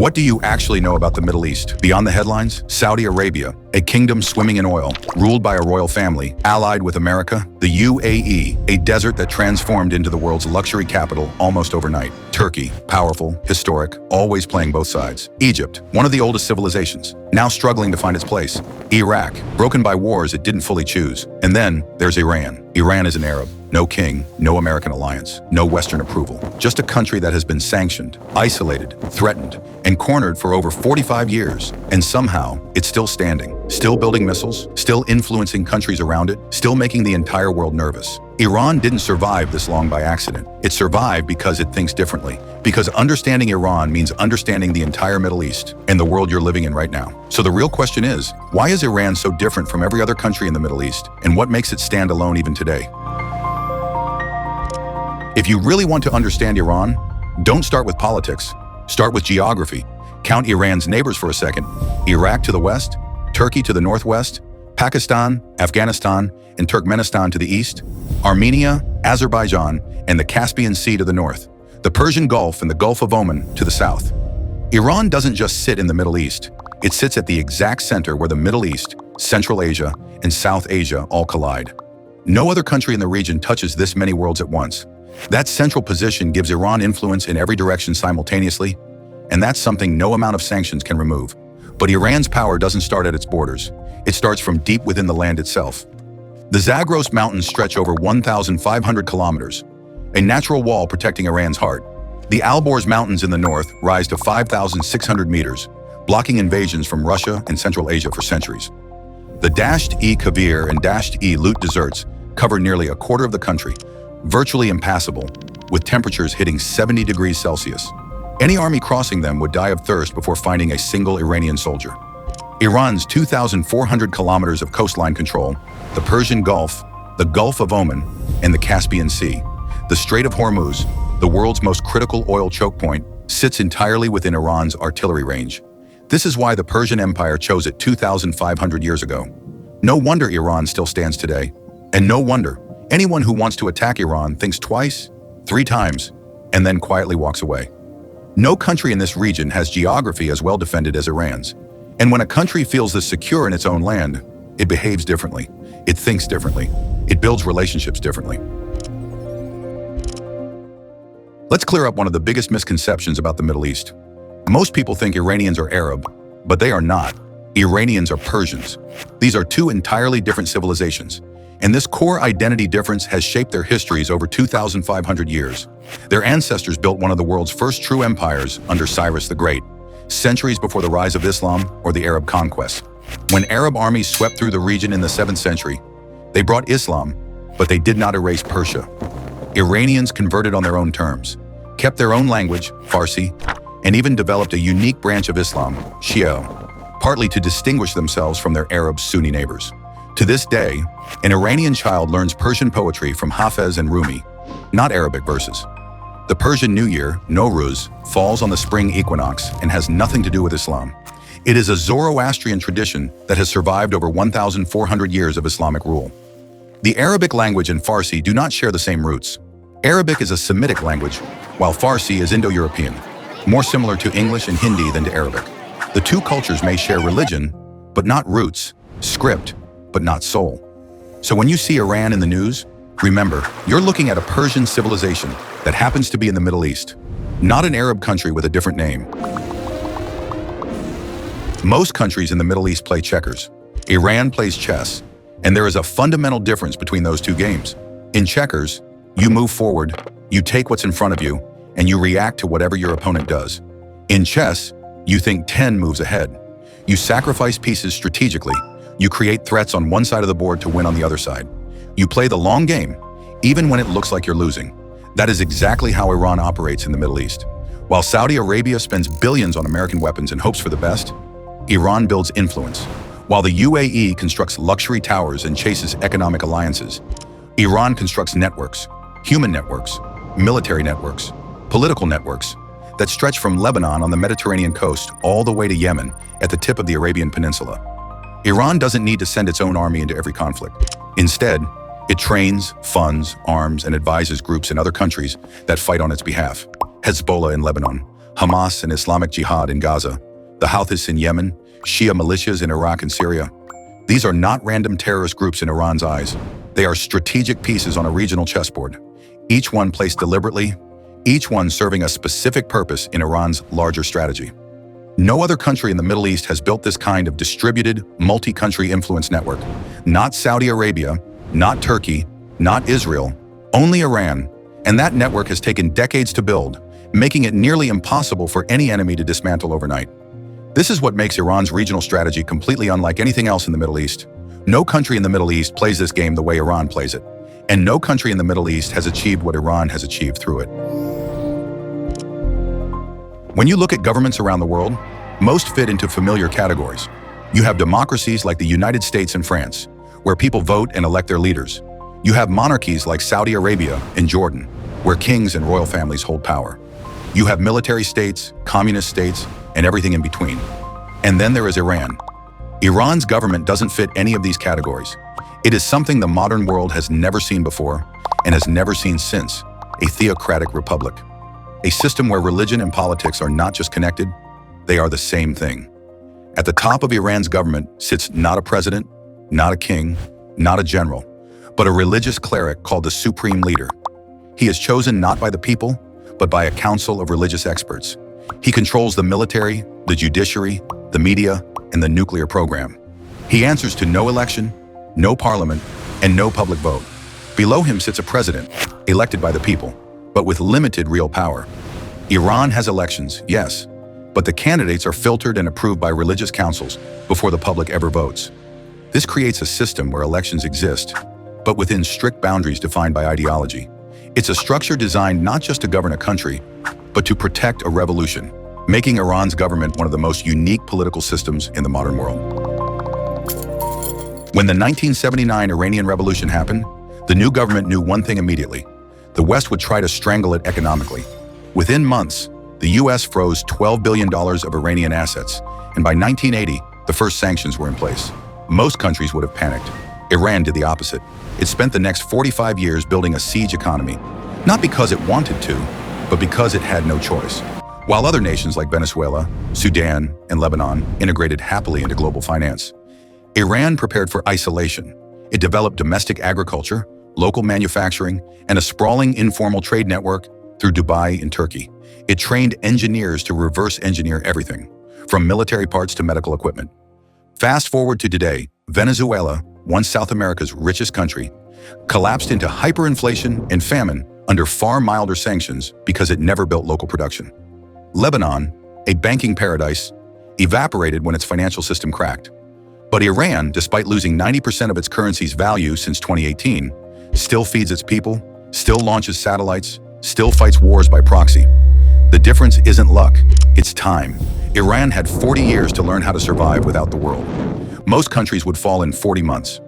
What do you actually know about the Middle East? Beyond the headlines, Saudi Arabia, a kingdom swimming in oil, ruled by a royal family, allied with America. The UAE, a desert that transformed into the world's luxury capital almost overnight. Turkey, powerful, historic, always playing both sides. Egypt, one of the oldest civilizations, now struggling to find its place. Iraq, broken by wars it didn't fully choose. And then there's Iran. Iran is an Arab. No king, no American alliance, no Western approval. Just a country that has been sanctioned, isolated, threatened, and cornered for over 45 years. And somehow, it's still standing, still building missiles, still influencing countries around it, still making the entire world nervous. Iran didn't survive this long by accident. It survived because it thinks differently. Because understanding Iran means understanding the entire Middle East and the world you're living in right now. So the real question is, why is Iran so different from every other country in the Middle East? And what makes it stand alone even today? If you really want to understand Iran, don't start with politics. Start with geography. Count Iran's neighbors for a second. Iraq to the west, Turkey to the northwest, Pakistan, Afghanistan, and Turkmenistan to the east, Armenia, Azerbaijan, and the Caspian Sea to the north, the Persian Gulf and the Gulf of Oman to the south. Iran doesn't just sit in the Middle East. It sits at the exact center where the Middle East, Central Asia, and South Asia all collide. No other country in the region touches this many worlds at once. That central position gives Iran influence in every direction simultaneously, and that's something no amount of sanctions can remove. But Iran's power doesn't start at its borders. It starts from deep within the land itself. The Zagros Mountains stretch over 1,500 kilometers, a natural wall protecting Iran's heart. The Alborz Mountains in the north rise to 5,600 meters, blocking invasions from Russia and Central Asia for centuries. The Dasht-e-Kavir and Dasht-e-Lut deserts cover nearly a quarter of the country, virtually impassable, with temperatures hitting 70 degrees Celsius. Any army crossing them would die of thirst before finding a single Iranian soldier. Iran's 2,400 kilometers of coastline control, the Persian Gulf, the Gulf of Oman, and the Caspian Sea. The Strait of Hormuz, the world's most critical oil choke point, sits entirely within Iran's artillery range. This is why the Persian Empire chose it 2,500 years ago. No wonder Iran still stands today. And no wonder anyone who wants to attack Iran thinks twice, 3 times, and then quietly walks away. No country in this region has geography as well defended as Iran's. And when a country feels this secure in its own land, it behaves differently. It thinks differently. It builds relationships differently. Let's clear up one of the biggest misconceptions about the Middle East. Most people think Iranians are Arab, but they are not. Iranians are Persians. These are 2 entirely different civilizations. And this core identity difference has shaped their histories over 2,500 years. Their ancestors built one of the world's first true empires under Cyrus the Great, centuries before the rise of Islam or the Arab conquest. When Arab armies swept through the region in the 7th century, they brought Islam, but they did not erase Persia. Iranians converted on their own terms, kept their own language, Farsi, and even developed a unique branch of Islam, Shia, partly to distinguish themselves from their Arab Sunni neighbors. To this day, an Iranian child learns Persian poetry from Hafez and Rumi, not Arabic verses. The Persian New Year, Nowruz, falls on the spring equinox and has nothing to do with Islam. It is a Zoroastrian tradition that has survived over 1,400 years of Islamic rule. The Arabic language and Farsi do not share the same roots. Arabic is a Semitic language, while Farsi is Indo-European, more similar to English and Hindi than to Arabic. The 2 cultures may share religion, but not roots, script, but not soul. So when you see Iran in the news, remember, you're looking at a Persian civilization that happens to be in the Middle East, not an Arab country with a different name. Most countries in the Middle East play checkers. Iran plays chess, and there is a fundamental difference between those 2 games. In checkers, you move forward, you take what's in front of you, and you react to whatever your opponent does. In chess, you think 10 moves ahead. You sacrifice pieces strategically. You create threats on one side of the board to win on the other side. You play the long game, even when it looks like you're losing. That is exactly how Iran operates in the Middle East. While Saudi Arabia spends billions on American weapons and hopes for the best, Iran builds influence. While the UAE constructs luxury towers and chases economic alliances, Iran constructs networks, human networks, military networks, political networks that stretch from Lebanon on the Mediterranean coast all the way to Yemen at the tip of the Arabian Peninsula. Iran doesn't need to send its own army into every conflict. Instead, it trains, funds, arms, and advises groups in other countries that fight on its behalf. Hezbollah in Lebanon, Hamas and Islamic Jihad in Gaza, the Houthis in Yemen, Shia militias in Iraq and Syria. These are not random terrorist groups in Iran's eyes. They are strategic pieces on a regional chessboard, each one placed deliberately, each one serving a specific purpose in Iran's larger strategy. No other country in the Middle East has built this kind of distributed, multi-country influence network. Not Saudi Arabia, not Turkey, not Israel, only Iran. And that network has taken decades to build, making it nearly impossible for any enemy to dismantle overnight. This is what makes Iran's regional strategy completely unlike anything else in the Middle East. No country in the Middle East plays this game the way Iran plays it. And no country in the Middle East has achieved what Iran has achieved through it. When you look at governments around the world, most fit into familiar categories. You have democracies like the United States and France, where people vote and elect their leaders. You have monarchies like Saudi Arabia and Jordan, where kings and royal families hold power. You have military states, communist states, and everything in between. And then there is Iran. Iran's government doesn't fit any of these categories. It is something the modern world has never seen before and has never seen since, a theocratic republic. A system where religion and politics are not just connected, they are the same thing. At the top of Iran's government sits not a president, not a king, not a general, but a religious cleric called the supreme leader. He is chosen not by the people, but by a council of religious experts. He controls the military, the judiciary, the media, and the nuclear program. He answers to no election, no parliament, and no public vote. Below him sits a president, elected by the people, but with limited real power. Iran has elections, yes, but the candidates are filtered and approved by religious councils before the public ever votes. This creates a system where elections exist, but within strict boundaries defined by ideology. It's a structure designed not just to govern a country, but to protect a revolution, making Iran's government one of the most unique political systems in the modern world. When the 1979 Iranian Revolution happened, the new government knew one thing immediately: the West would try to strangle it economically. Within months, the US froze $12 billion of Iranian assets, and by 1980, the first sanctions were in place. Most countries would have panicked. Iran did the opposite. It spent the next 45 years building a siege economy, not because it wanted to, but because it had no choice. While other nations like Venezuela, Sudan, and Lebanon integrated happily into global finance, Iran prepared for isolation. It developed domestic agriculture, local manufacturing, and a sprawling informal trade network through Dubai and Turkey. It trained engineers to reverse engineer everything, from military parts to medical equipment. Fast forward to today, Venezuela, once South America's richest country, collapsed into hyperinflation and famine under far milder sanctions because it never built local production. Lebanon, a banking paradise, evaporated when its financial system cracked. But Iran, despite losing 90% of its currency's value since 2018, still feeds its people, still launches satellites, still fights wars by proxy. The difference isn't luck, it's time. Iran had 40 years to learn how to survive without the world. Most countries would fall in 40 months.